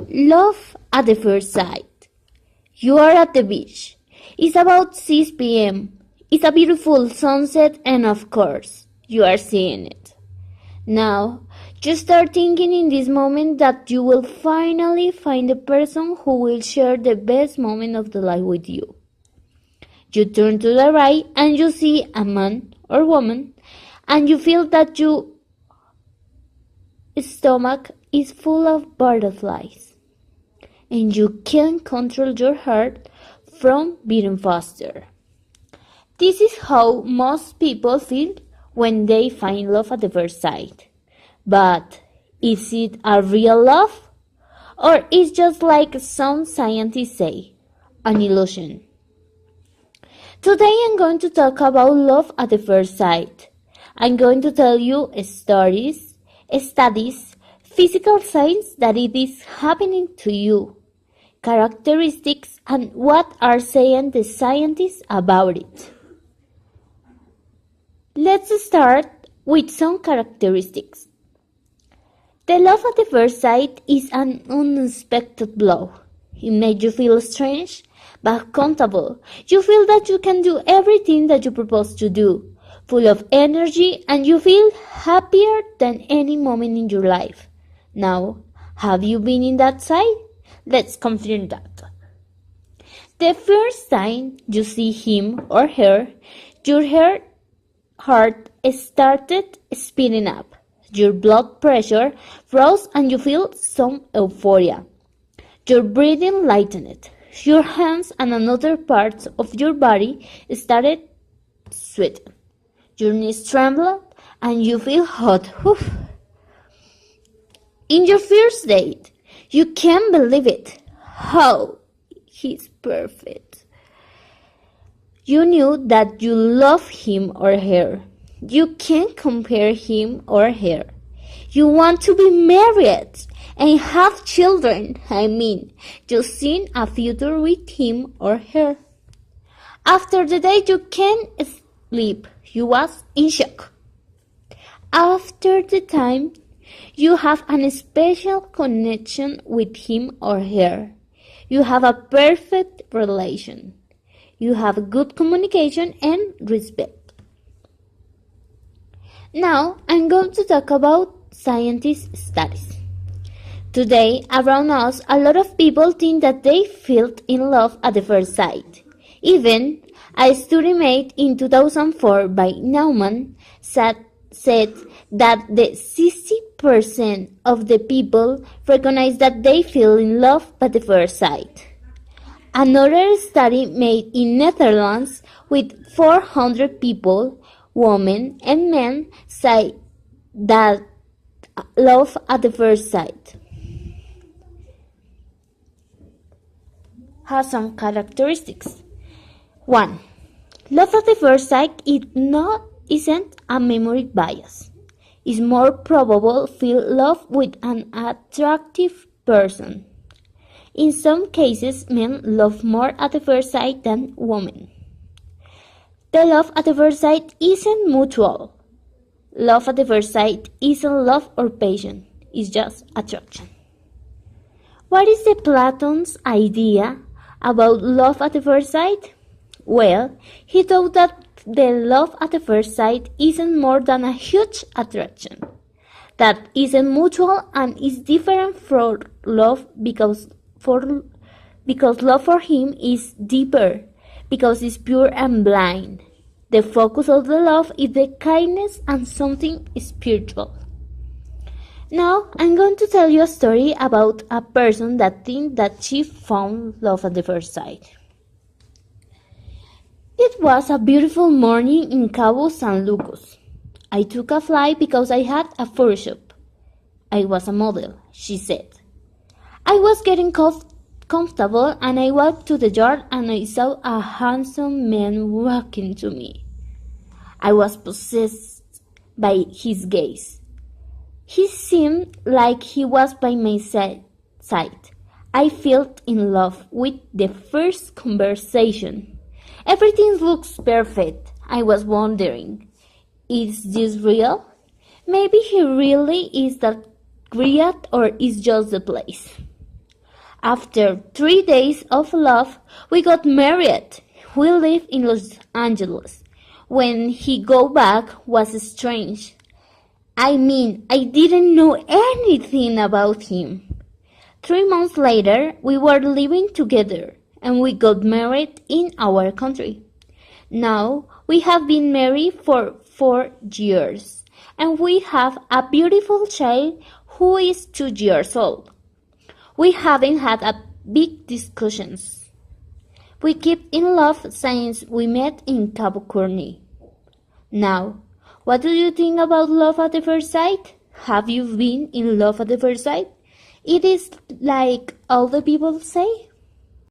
Love at the first sight. You are at the beach. It's about 6 p.m. It's a beautiful sunset and of course, you are seeing it. Now, you start thinking in this moment that you will finally find the person who will share the best moment of the life with you. You turn to the right and you see a man or woman and you feel that your stomach is full of butterflies and you can't control your heart from beating faster. This is how most people feel when they find love at the first sight. But is it a real love? Or is just like some scientists say, an illusion? Today I'm going to talk about love at the first sight. I'm going to tell you stories, studies, physical signs that it is happening to you, characteristics, and what are saying the scientists about it. Let's start with some characteristics. The love at the first sight is an unexpected blow. It makes you feel strange but comfortable. You feel that you can do everything that you propose to do, full of energy, and you feel happier than any moment in your life. Now, have you been in that side? Let's confirm that. The first time you see him or her, your heart started speeding up. Your blood pressure rose and you feel some euphoria. Your breathing lightened. Your hands and other parts of your body started sweating. Your knees trembled and you feel hot. Oof. In your first date, you can't believe it. How? He's perfect. You knew that you love him or her. You can't compare him or her. You want to be married and have children. You see a future with him or her. After the day, you can't sleep. You was in shock. After the time, you have a special connection with him or her. You have a perfect relation. You have good communication and respect. Now, I'm going to talk about scientist studies. Today, around us, a lot of people think that they fell in love at the first sight. Even a study made in 2004 by Naumann said that the 60% of the people recognize that they fell in love at the first sight. Another study made in Netherlands with 400 people, women and men, say that love at the first sight has some characteristics. 1. Love at the first sight isn't a memory bias. It's more probable feel love with an attractive person. In some cases, men love more at the first sight than women. The love at the first sight isn't mutual. Love at the first sight isn't love or passion. It's just attraction. What is the Platon's idea about love at the first sight? Well, he thought that the love at the first sight isn't more than a huge attraction. That isn't mutual and is different from love because love for him is deeper, because it's pure and blind. The focus of the love is the kindness and something spiritual. Now, I'm going to tell you a story about a person that thinks that she found love at the first sight. It was a beautiful morning in Cabo San Lucas. I took a flight because I had a photo shoot. I was a model, she said. I was getting comfortable and I walked to the yard and I saw a handsome man walking to me. I was possessed by his gaze. He seemed like he was by my side. I felt in love with the first conversation. Everything looks perfect. I was wondering, is this real? Maybe he really is that great or is just the place. After 3 days of love, we got married. We live in Los Angeles. When he go back was strange. I mean, I didn't know anything about him. 3 months later, we were living together and we got married in our country. Now, we have been married for 4 years and we have a beautiful child who is 2 years old. We haven't had a big discussions. We keep in love since we met in Cabo Corny. Now, what do you think about love at the first sight? Have you been in love at the first sight? It is like all the people say.